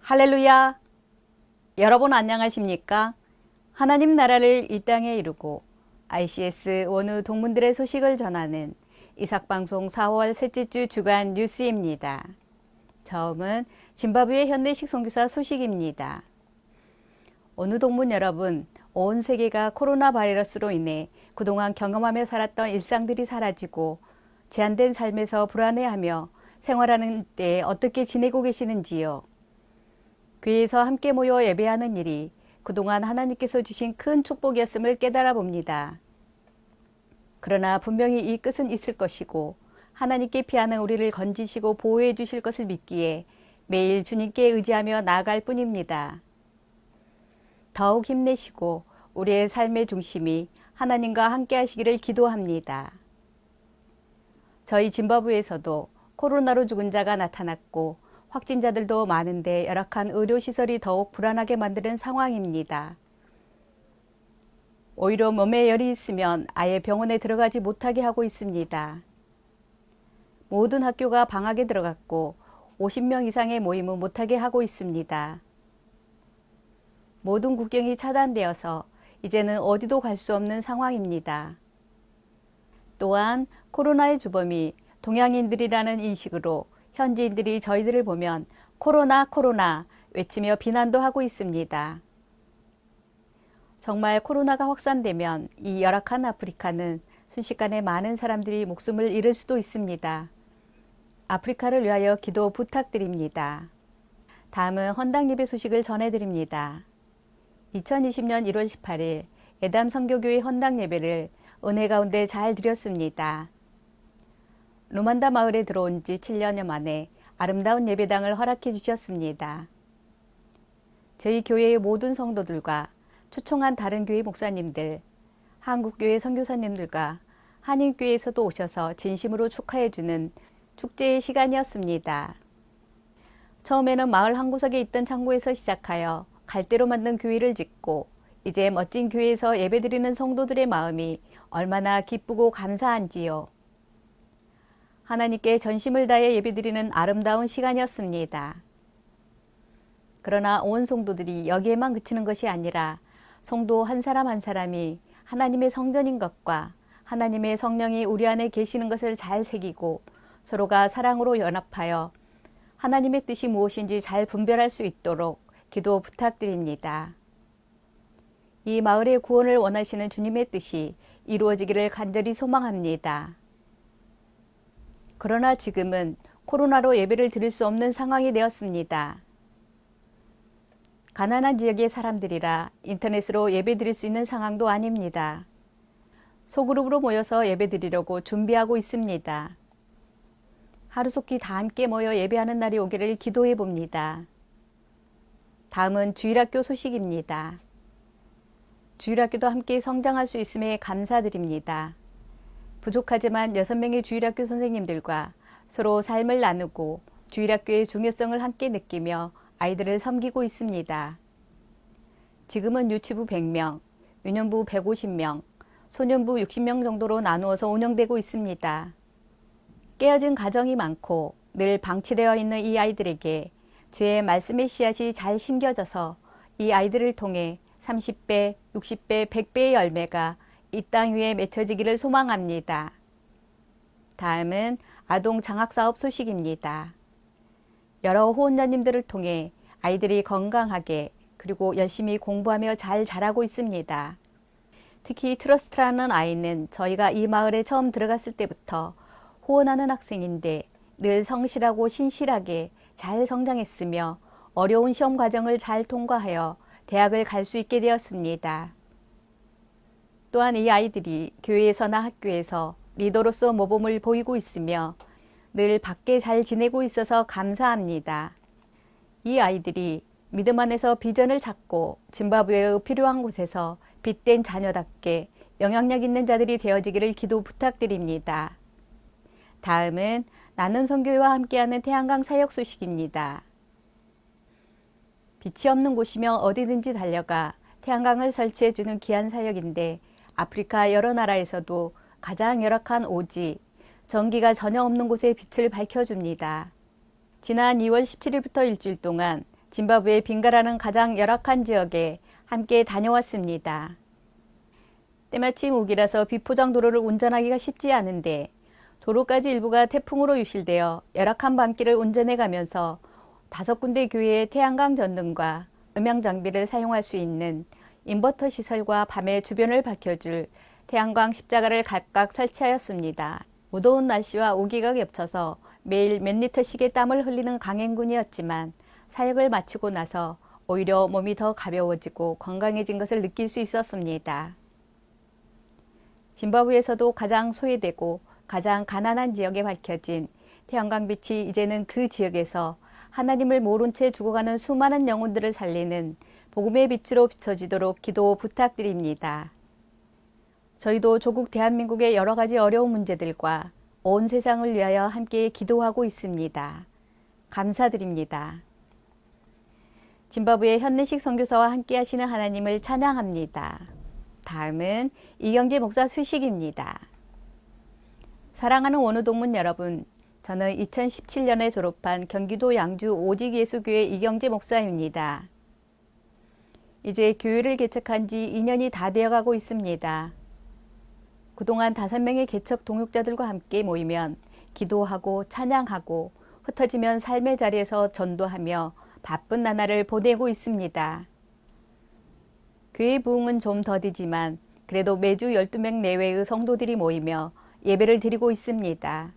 할렐루야! 여러분 안녕하십니까? 하나님 나라를 이 땅에 이루고 ICS 원우 동문들의 소식을 전하는 이삭방송 4월 셋째 주 주간 뉴스입니다. 처음은 짐바브웨 현대식 선교사 소식입니다. 원우 동문 여러분, 온 세계가 코로나 바이러스로 인해 그동안 경험하며 살았던 일상들이 사라지고 제한된 삶에서 불안해하며 생활하는 때 어떻게 지내고 계시는지요? 교회에서 함께 모여 예배하는 일이 그동안 하나님께서 주신 큰 축복이었음을 깨달아 봅니다. 그러나 분명히 이 끝은 있을 것이고 하나님께 피하는 우리를 건지시고 보호해 주실 것을 믿기에 매일 주님께 의지하며 나아갈 뿐입니다. 더욱 힘내시고 우리의 삶의 중심이 하나님과 함께 하시기를 기도합니다. 저희 짐바브웨에서도 코로나로 죽은 자가 나타났고 확진자들도 많은데 열악한 의료시설이 더욱 불안하게 만드는 상황입니다. 오히려 몸에 열이 있으면 아예 병원에 들어가지 못하게 하고 있습니다. 모든 학교가 방학에 들어갔고 50명 이상의 모임은 못하게 하고 있습니다. 모든 국경이 차단되어서 이제는 어디도 갈 수 없는 상황입니다. 또한 코로나의 주범이 동양인들이라는 인식으로 현지인들이 저희들을 보면 코로나 코로나 외치며 비난도 하고 있습니다. 정말 코로나가 확산되면 이 열악한 아프리카는 순식간에 많은 사람들이 목숨을 잃을 수도 있습니다. 아프리카를 위하여 기도 부탁드립니다. 다음은 헌당 예배 소식을 전해드립니다. 2020년 1월 18일 예담 선교교회 헌당 예배를 은혜 가운데 잘 드렸습니다. 루만다 마을에 들어온 지 7년여 만에 아름다운 예배당을 허락해 주셨습니다. 저희 교회의 모든 성도들과 초청한 다른 교회 목사님들, 한국교회 선교사님들과 한인교회에서도 오셔서 진심으로 축하해 주는 축제의 시간이었습니다. 처음에는 마을 한 구석에 있던 창고에서 시작하여 갈대로 만든 교회를 짓고 이제 멋진 교회에서 예배드리는 성도들의 마음이 얼마나 기쁘고 감사한지요. 하나님께 전심을 다해 예배드리는 아름다운 시간이었습니다. 그러나 온 성도들이 여기에만 그치는 것이 아니라 성도 한 사람 한 사람이 하나님의 성전인 것과 하나님의 성령이 우리 안에 계시는 것을 잘 새기고 서로가 사랑으로 연합하여 하나님의 뜻이 무엇인지 잘 분별할 수 있도록 기도 부탁드립니다. 이 마을의 구원을 원하시는 주님의 뜻이 이루어지기를 간절히 소망합니다. 그러나 지금은 코로나로 예배를 드릴 수 없는 상황이 되었습니다. 가난한 지역의 사람들이라 인터넷으로 예배 드릴 수 있는 상황도 아닙니다. 소그룹으로 모여서 예배 드리려고 준비하고 있습니다. 하루속히 다 함께 모여 예배하는 날이 오기를 기도해 봅니다. 다음은 주일학교 소식입니다. 주일학교도 함께 성장할 수 있음에 감사드립니다. 부족하지만 6명의 주일학교 선생님들과 서로 삶을 나누고 주일학교의 중요성을 함께 느끼며 아이들을 섬기고 있습니다. 지금은 유치부 100명, 유년부 150명, 소년부 60명 정도로 나누어서 운영되고 있습니다. 깨어진 가정이 많고 늘 방치되어 있는 이 아이들에게 주의 말씀의 씨앗이 잘 심겨져서 이 아이들을 통해 30배, 60배, 100배의 열매가 이 땅 위에 맺혀지기를 소망합니다. 다음은 아동 장학사업 소식입니다. 여러 후원자님들을 통해 아이들이 건강하게 그리고 열심히 공부하며 잘 자라고 있습니다. 특히 트러스트라는 아이는 저희가 이 마을에 처음 들어갔을 때부터 후원하는 학생인데 늘 성실하고 신실하게 잘 성장했으며 어려운 시험 과정을 잘 통과하여 대학을 갈 수 있게 되었습니다. 또한 이 아이들이 교회에서나 학교에서 리더로서 모범을 보이고 있으며 늘 밖에 잘 지내고 있어서 감사합니다. 이 아이들이 믿음 안에서 비전을 찾고 짐바브웨의 필요한 곳에서 빛된 자녀답게 영향력 있는 자들이 되어지기를 기도 부탁드립니다. 다음은 나눔 선교회와 함께하는 태양강 사역 소식입니다. 빛이 없는 곳이며 어디든지 달려가 태양광을 설치해주는 귀한 사역인데 아프리카 여러 나라에서도 가장 열악한 오지, 전기가 전혀 없는 곳에 빛을 밝혀줍니다. 지난 2월 17일부터 일주일 동안 짐바브웨 빙가라는 가장 열악한 지역에 함께 다녀왔습니다. 때마침 우기라서 비포장 도로를 운전하기가 쉽지 않은데 도로까지 일부가 태풍으로 유실되어 열악한 밤길을 운전해 가면서 5군데 교회의 태양광 전등과 음향 장비를 사용할 수 있는 인버터 시설과 밤에 주변을 밝혀줄 태양광 십자가를 각각 설치하였습니다. 무더운 날씨와 우기가 겹쳐서 매일 몇 리터씩의 땀을 흘리는 강행군이었지만 사역을 마치고 나서 오히려 몸이 더 가벼워지고 건강해진 것을 느낄 수 있었습니다. 짐바브웨에서도 가장 소외되고 가장 가난한 지역에 밝혀진 태양광빛이 이제는 그 지역에서 하나님을 모른 채 죽어가는 수많은 영혼들을 살리는 복음의 빛으로 비춰지도록 기도 부탁드립니다. 저희도 조국 대한민국의 여러 가지 어려운 문제들과 온 세상을 위하여 함께 기도하고 있습니다. 감사드립니다. 짐바브웨 현내식 선교사와 함께 하시는 하나님을 찬양합니다. 다음은 이경재 목사 소식입니다. 사랑하는 원우동문 여러분, 저는 2017년에 졸업한 경기도 양주 오직예수교회 이경재 목사입니다. 이제 교회를 개척한 지 2년이 다 되어가고 있습니다. 그동안 5명의 개척 동역자들과 함께 모이면 기도하고 찬양하고 흩어지면 삶의 자리에서 전도하며 바쁜 나날을 보내고 있습니다. 교회 부흥은 좀 더디지만 그래도 매주 12명 내외의 성도들이 모이며 예배를 드리고 있습니다.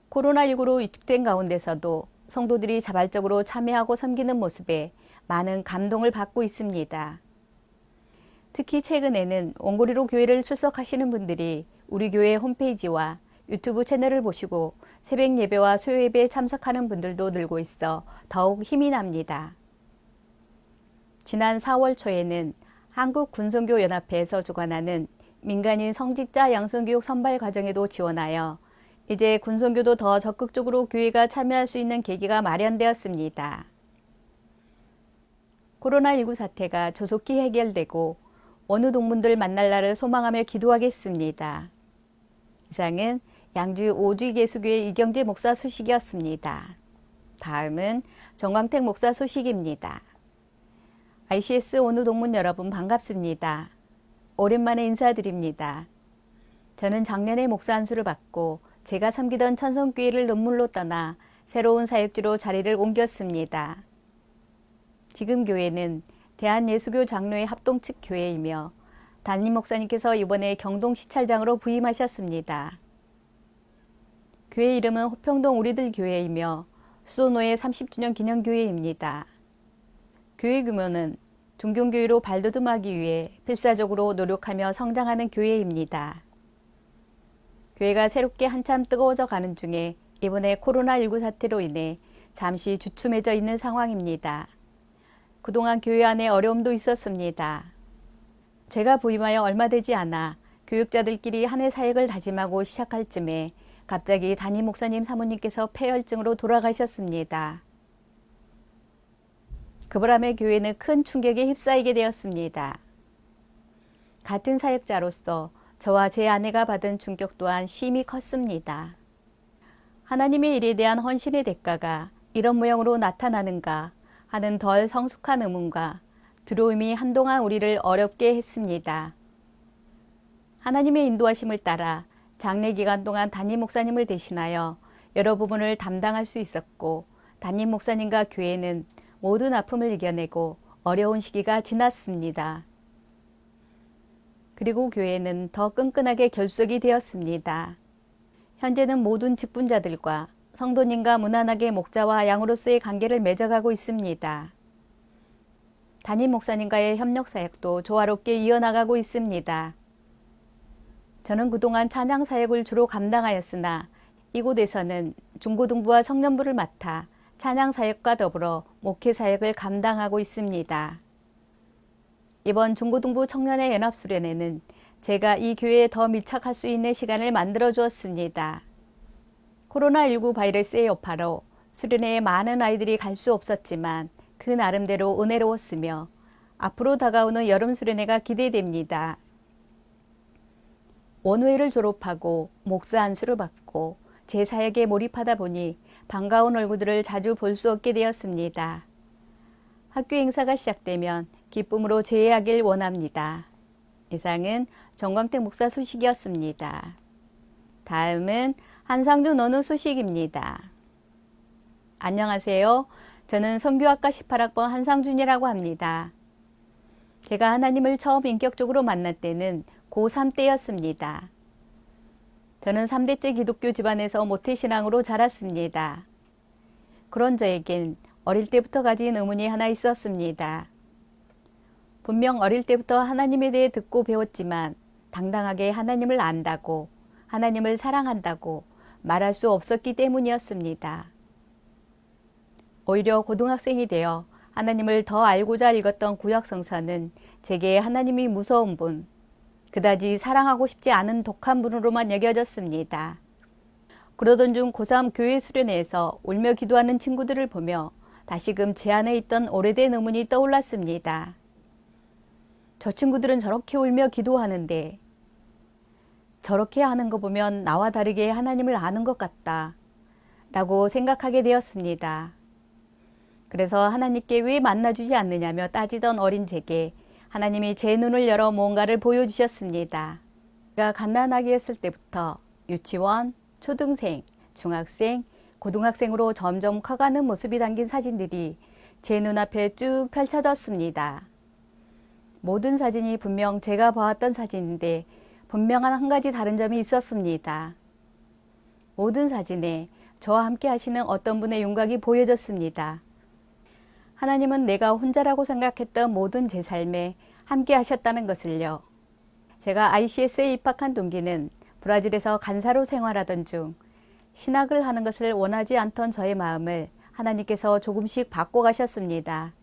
코로나19로 위축된 가운데서도 성도들이 자발적으로 참여하고 섬기는 모습에 많은 감동을 받고 있습니다. 특히 최근에는 원고리로 교회를 출석하시는 분들이 우리 교회 홈페이지와 유튜브 채널을 보시고 새벽 예배와 수요 예배에 참석하는 분들도 늘고 있어 더욱 힘이 납니다. 지난 4월 초에는 한국군선교연합회에서 주관하는 민간인 성직자 양성교육 선발 과정에도 지원하여 이제 군선교도 더 적극적으로 교회가 참여할 수 있는 계기가 마련되었습니다. 코로나19 사태가 조속히 해결되고 원우동문들 만날 날을 소망하며 기도하겠습니다. 이상은 양주 오직예수교회 이경재 목사 소식이었습니다. 다음은 정광택 목사 소식입니다. ICS 원우동문 여러분 반갑습니다. 오랜만에 인사드립니다. 저는 작년에 목사 안수를 받고 제가 섬기던 천성교회를 눈물로 떠나 새로운 사역지로 자리를 옮겼습니다. 지금 교회는 대한예수교 장로회 합동 측 교회이며 담임 목사님께서 이번에 경동 시찰장으로 부임하셨습니다. 교회 이름은 호평동 우리들 교회이며 수도노회 30주년 기념교회입니다. 교회 규모는 중견교회로 발돋움하기 위해 필사적으로 노력하며 성장하는 교회입니다. 교회가 새롭게 한참 뜨거워져 가는 중에 이번에 코로나19 사태로 인해 잠시 주춤해져 있는 상황입니다. 그동안 교회 안에 어려움도 있었습니다. 제가 부임하여 얼마 되지 않아 교육자들끼리 한 해 사역을 다짐하고 시작할 쯤에 갑자기 담임 목사님 사모님께서 폐혈증으로 돌아가셨습니다. 그 바람에 교회는 큰 충격에 휩싸이게 되었습니다. 같은 사역자로서 저와 제 아내가 받은 충격 또한 심히 컸습니다. 하나님의 일에 대한 헌신의 대가가 이런 모양으로 나타나는가 하는 덜 성숙한 의문과 두려움이 한동안 우리를 어렵게 했습니다. 하나님의 인도하심을 따라 장례 기간 동안 담임 목사님을 대신하여 여러 부분을 담당할 수 있었고 담임 목사님과 교회는 모든 아픔을 이겨내고 어려운 시기가 지났습니다. 그리고 교회는 더 끈끈하게 결속이 되었습니다. 현재는 모든 직분자들과 성도님과 무난하게 목자와 양으로서의 관계를 맺어가고 있습니다. 담임 목사님과의 협력 사역도 조화롭게 이어나가고 있습니다. 저는 그동안 찬양 사역을 주로 감당하였으나 이곳에서는 중고등부와 청년부를 맡아 찬양 사역과 더불어 목회 사역을 감당하고 있습니다. 이번 중고등부 청년의 연합 수련회는 제가 이 교회에 더 밀착할 수 있는 시간을 만들어 주었습니다. 코로나19 바이러스의 여파로 수련회에 많은 아이들이 갈 수 없었지만 그 나름대로 은혜로웠으며 앞으로 다가오는 여름 수련회가 기대됩니다. 원우회를 졸업하고 목사 안수를 받고 제 사역에 몰입하다 보니 반가운 얼굴들을 자주 볼 수 없게 되었습니다. 학교 행사가 시작되면 기쁨으로 제의하길 원합니다. 이상은 정광택 목사 소식이었습니다. 다음은 한상준 원우 소식입니다. 안녕하세요. 저는 선교학과 18학번 한상준이라고 합니다. 제가 하나님을 처음 인격적으로 만날 때는 고3 때였습니다. 저는 3대째 기독교 집안에서 모태신앙으로 자랐습니다. 그런 저에겐 어릴 때부터 가진 의문이 하나 있었습니다. 분명 어릴 때부터 하나님에 대해 듣고 배웠지만 당당하게 하나님을 안다고, 하나님을 사랑한다고 말할 수 없었기 때문이었습니다. 오히려 고등학생이 되어 하나님을 더 알고자 읽었던 구약성서는 제게 하나님이 무서운 분, 그다지 사랑하고 싶지 않은 독한 분으로만 여겨졌습니다. 그러던 중 고3 교회 수련회에서 울며 기도하는 친구들을 보며 다시금 제 안에 있던 오래된 의문이 떠올랐습니다. 저 친구들은 저렇게 울며 기도하는데 저렇게 하는 거 보면 나와 다르게 하나님을 아는 것 같다 라고 생각하게 되었습니다. 그래서 하나님께 왜 만나주지 않느냐며 따지던 어린 제게 하나님이 제 눈을 열어 무언가를 보여주셨습니다. 제가 갓난아기 했을 때부터 유치원, 초등생, 중학생, 고등학생으로 점점 커가는 모습이 담긴 사진들이 제 눈앞에 쭉 펼쳐졌습니다. 모든 사진이 분명 제가 보았던 사진인데 분명한 한 가지 다른 점이 있었습니다. 모든 사진에 저와 함께 하시는 어떤 분의 윤곽이 보여졌습니다. 하나님은 내가 혼자라고 생각했던 모든 제 삶에 함께 하셨다는 것을요. 제가 ICS에 입학한 동기는 브라질에서 간사로 생활하던 중 신학을 하는 것을 원하지 않던 저의 마음을 하나님께서 조금씩 바꿔가셨습니다.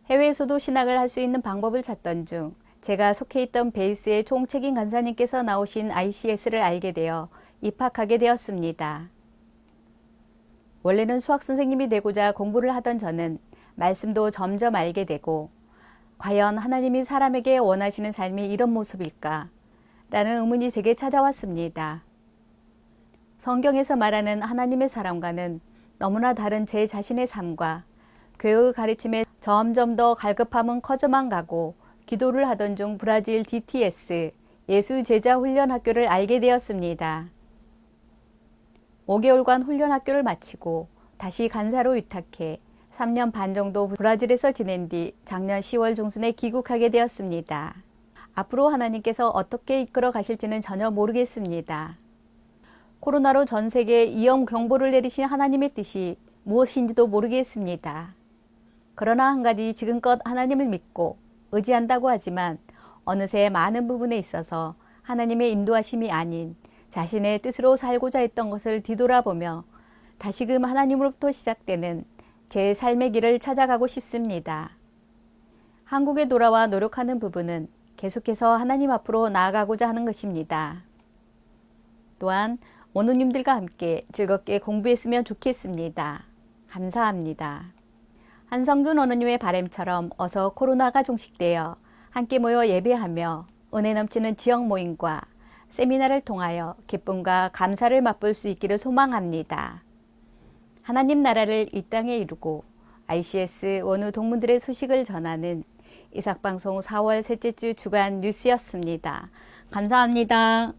해외에서도 신학을 할 수 있는 방법을 찾던 중 제가 속해 있던 베이스의 총책임 간사님께서 나오신 ICS를 알게 되어 입학하게 되었습니다. 원래는 수학 선생님이 되고자 공부를 하던 저는 말씀도 점점 알게 되고 과연 하나님이 사람에게 원하시는 삶이 이런 모습일까? 라는 의문이 제게 찾아왔습니다. 성경에서 말하는 하나님의 사람과는 너무나 다른 제 자신의 삶과 교회의 가르침에 점점 더 갈급함은 커져만 가고 기도를 하던 중 브라질 DTS 예수제자훈련학교를 알게 되었습니다. 5개월간 훈련학교를 마치고 다시 간사로 위탁해 3년 반 정도 브라질에서 지낸 뒤 작년 10월 중순에 귀국하게 되었습니다. 앞으로 하나님께서 어떻게 이끌어 가실지는 전혀 모르겠습니다. 코로나로 전 세계에 위험 경보를 내리신 하나님의 뜻이 무엇인지도 모르겠습니다. 그러나 한 가지 지금껏 하나님을 믿고 의지한다고 하지만 어느새 많은 부분에 있어서 하나님의 인도하심이 아닌 자신의 뜻으로 살고자 했던 것을 뒤돌아보며 다시금 하나님으로부터 시작되는 제 삶의 길을 찾아가고 싶습니다. 한국에 돌아와 노력하는 부분은 계속해서 하나님 앞으로 나아가고자 하는 것입니다. 또한 원우님들과 함께 즐겁게 공부했으면 좋겠습니다. 감사합니다. 한성준 원우님의 바람처럼 어서 코로나가 종식되어 함께 모여 예배하며 은혜 넘치는 지역 모임과 세미나를 통하여 기쁨과 감사를 맛볼 수 있기를 소망합니다. 하나님 나라를 이 땅에 이루고 ICS 원우 동문들의 소식을 전하는 이삭방송 4월 셋째 주 주간 뉴스였습니다. 감사합니다.